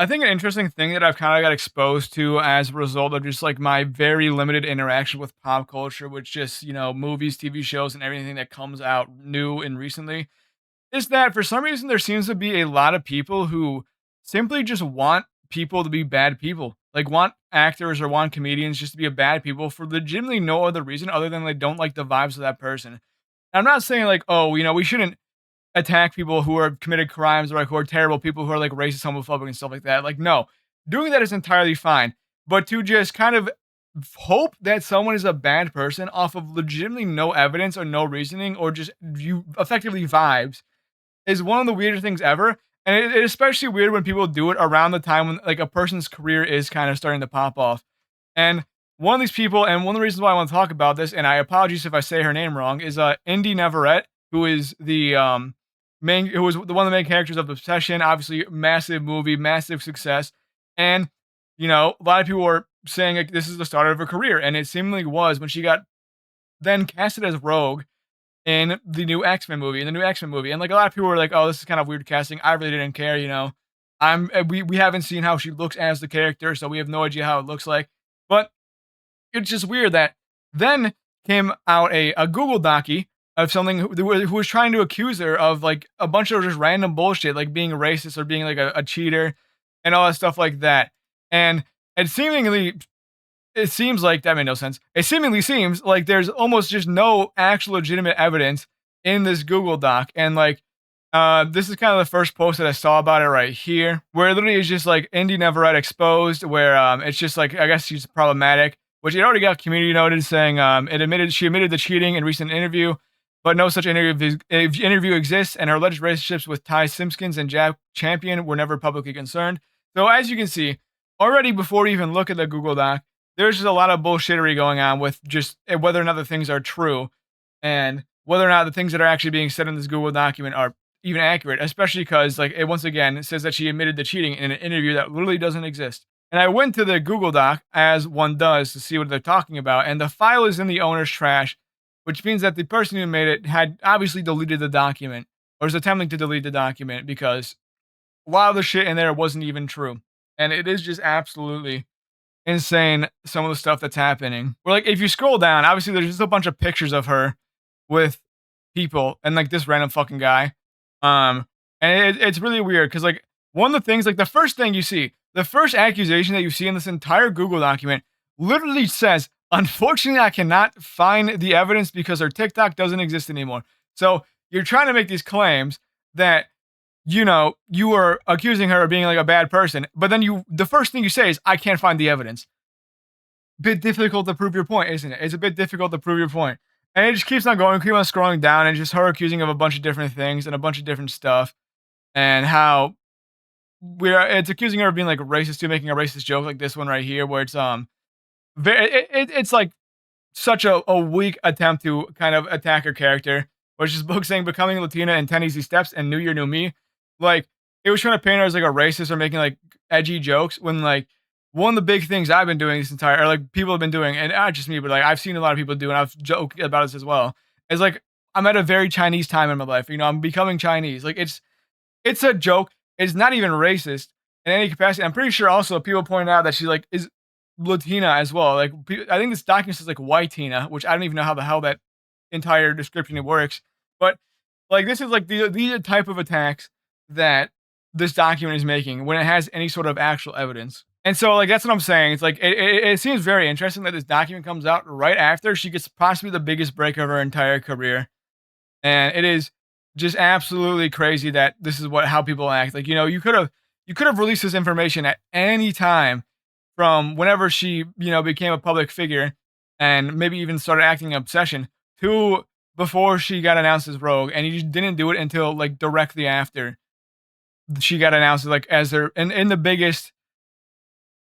I think an interesting thing that I've kind of got exposed to as a result of just like my very limited interaction with pop culture, which just, movies, TV shows, and everything that comes out new and recently, is that for some reason there seems to be a lot of people who simply just want people to be bad people. Like want actors or want comedians just to be a bad people for legitimately no other reason other than they don't like the vibes of that person. I'm not saying like, oh, we shouldn't attack people who are committed crimes or like who are terrible people who are like racist, homophobic, and stuff like that. Like, no, doing that is entirely fine. But to just kind of hope that someone is a bad person off of legitimately no evidence or no reasoning or just you effectively vibes is one of the weirdest things ever. And it's especially weird when people do it around the time when like a person's career is kind of starting to pop off. And one of these people, and one of the reasons why I want to talk about this, and I apologize if I say her name wrong, is Indy Neverett, who is the who was one of the main characters of Obsession. Obviously, massive movie, massive success, and a lot of people were saying like this is the start of her career, and it seemingly was when she got then casted as Rogue in the new X-Men movie, and like a lot of people were like, "Oh, this is kind of weird casting." I really didn't care, we haven't seen how she looks as the character, so we have no idea how it looks like. But it's just weird that then came out a Google Docie of something who was trying to accuse her of like a bunch of just random bullshit, like being racist or being like a cheater and all that stuff like that. And it seems like that made no sense. It seemingly seems like there's almost just no actual legitimate evidence in this Google Doc. And like, this is kind of the first post that I saw about it right here, where it literally is just like Indy Neverett exposed, where it's just like I guess she's problematic, which it already got community noted saying she admitted the cheating in recent interview, but no such interview exists, and her alleged relationships with Ty Simpkins and Jack Champion were never publicly concerned. So as you can see, already before you even look at the Google Doc, there's just a lot of bullshittery going on with just whether or not the things are true, and whether or not the things that are actually being said in this Google document are even accurate, especially because like it once again it says that she admitted the cheating in an interview that literally doesn't exist. And I went to the Google Doc as one does to see what they're talking about, and the file is in the owner's trash, which means that the person who made it had obviously deleted the document or is attempting to delete the document because a lot of the shit in there wasn't even true. And it is just absolutely insane some of the stuff that's happening. Where like if you scroll down, obviously there's just a bunch of pictures of her with people and like this random fucking guy. And it's really weird because like one of the things, like the first thing you see, the first accusation that you see in this entire Google document literally says, unfortunately, I cannot find the evidence because her TikTok doesn't exist anymore. So you're trying to make these claims that, you are accusing her of being like a bad person, but then the first thing you say is, I can't find the evidence. Bit difficult to prove your point, isn't it? It's a bit difficult to prove your point. And it just keeps on going, keep on scrolling down, and just her accusing of a bunch of different things and a bunch of different stuff, and how it's accusing her of being like racist too, making a racist joke like this one right here, where it's it's like such a weak attempt to kind of attack her character, which is book saying becoming Latina in 10 easy steps and New Year, New Me. Like it was trying to paint her as like a racist or making like edgy jokes when like one of the big things I've been doing this entire, or like people have been doing, and not just me, but like I've seen a lot of people do, and I've joked about this as well. Is like I'm at a very Chinese time in my life. I'm becoming Chinese. Like it's a joke. It's not even racist in any capacity. I'm pretty sure also people pointed out that she like is Latina as well. Like I think this document says like Whitina, which I don't even know how the hell that entire description works. But like this is like the type of attacks that this document is making when it has any sort of actual evidence. And so like that's what I'm saying. It's like it seems very interesting that this document comes out right after she gets possibly the biggest break of her entire career. And it is just absolutely crazy that this is how people act. Like, you could have released this information at any time from whenever she, became a public figure and maybe even started acting obsession to before she got announced as Rogue, and you just didn't do it until like directly after she got announced like as her in the biggest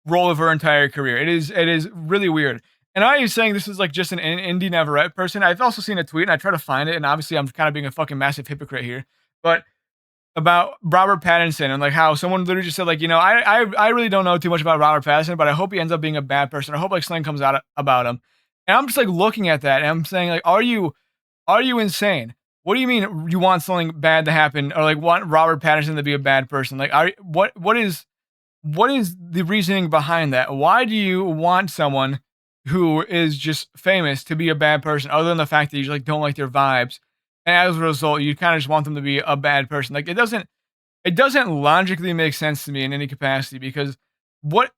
role of her entire career. It is really weird. And I was saying this is like just an Indy Neverett person. I've also seen a tweet and I try to find it, and obviously I'm kind of being a fucking massive hypocrite here, but about Robert Pattinson and like how someone literally just said like, I really don't know too much about Robert Pattinson, but I hope he ends up being a bad person. I hope like something comes out about him. And I'm just like looking at that and I'm saying like, are you insane? What do you mean you want something bad to happen or like want Robert Pattinson to be a bad person? Like, what is what is the reasoning behind that? Why do you want someone who is just famous to be a bad person, other than the fact that you like don't like their vibes, and as a result, you kind of just want them to be a bad person? Like it doesn't logically make sense to me in any capacity because what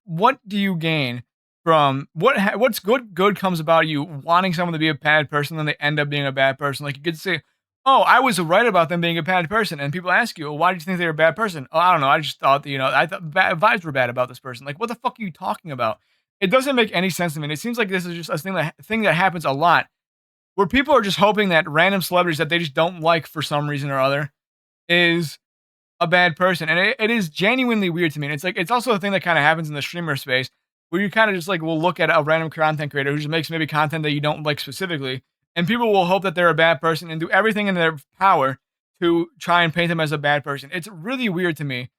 do you gain from what's good comes about you wanting someone to be a bad person, then they end up being a bad person? Like you could say, "Oh, I was right about them being a bad person," and people ask you, well, "Why did you think they were a bad person?" "Oh, I don't know. I just thought that I thought vibes were bad about this person." Like, what the fuck are you talking about? It doesn't make any sense to me. And it seems like this is just a thing that happens a lot, where people are just hoping that random celebrities that they just don't like for some reason or other is a bad person, and it is genuinely weird to me, and it's also a thing that kinda happens in the streamer space, where you kinda just, like, will look at a random content creator who just makes maybe content that you don't like specifically, and people will hope that they're a bad person and do everything in their power to try and paint them as a bad person. It's really weird to me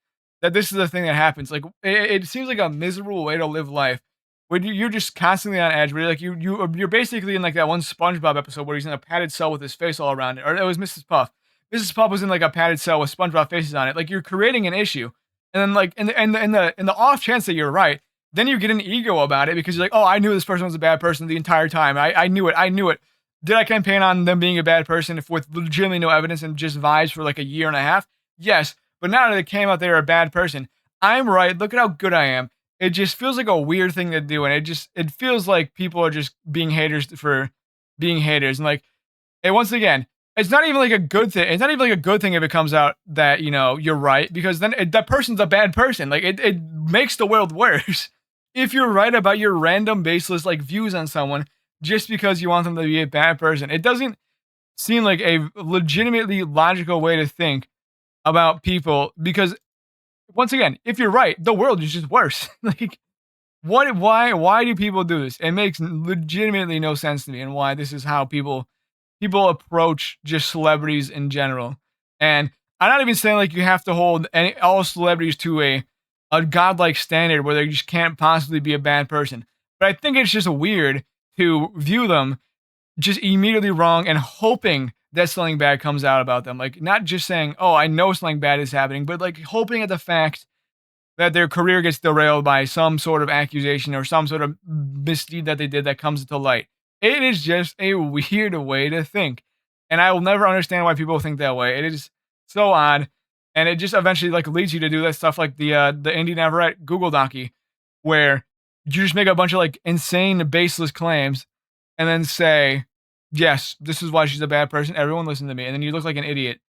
that this is a thing that happens, like, it seems like a miserable way to live life, when you're just constantly on edge, where you're like, you're basically in, like, that one SpongeBob episode where he's in a padded cell with his face all around it, or it was Mrs. Puff. Mrs. Puff was in like a padded cell with SpongeBob faces on it. Like you're creating an issue, and then like in the off chance that you're right, then you get an ego about it because you're like, oh, I knew this person was a bad person the entire time. I knew it. I knew it. Did I campaign on them being a bad person if with legitimately no evidence and just vibes for like a year and a half? Yes, but now that it came out they're a bad person, I'm right. Look at how good I am. It just feels like a weird thing to do, and it feels like people are just being haters for being haters, and like and once again, it's not even like a good thing. It's not even like a good thing if it comes out that, you're right, because then that person's a bad person. Like it makes the world worse. If you're right about your random baseless like views on someone just because you want them to be a bad person, it doesn't seem like a legitimately logical way to think about people because once again, if you're right, the world is just worse. Like why do people do this? It makes legitimately no sense to me and why this is how people approach just celebrities in general. And I'm not even saying like you have to hold all celebrities to a godlike standard where they just can't possibly be a bad person. But I think it's just weird to view them just immediately wrong and hoping that something bad comes out about them. Like not just saying, "Oh, I know something bad is happening," but like hoping at the fact that their career gets derailed by some sort of accusation or some sort of misdeed that they did that comes to light. It is just a weird way to think, and I will never understand why people think that way. It is so odd, and it just eventually like leads you to do that stuff like the Indy Navarrete Google docu, where you just make a bunch of like insane baseless claims, and then say, "Yes, this is why she's a bad person. Everyone listen to me," and then you look like an idiot,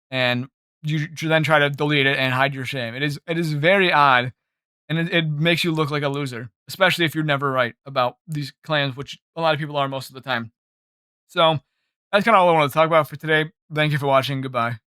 and you then try to delete it and hide your shame. It is very odd, and it makes you look like a loser, especially if you're never right about these claims, which a lot of people are most of the time. So that's kind of all I want to talk about for today. Thank you for watching. Goodbye.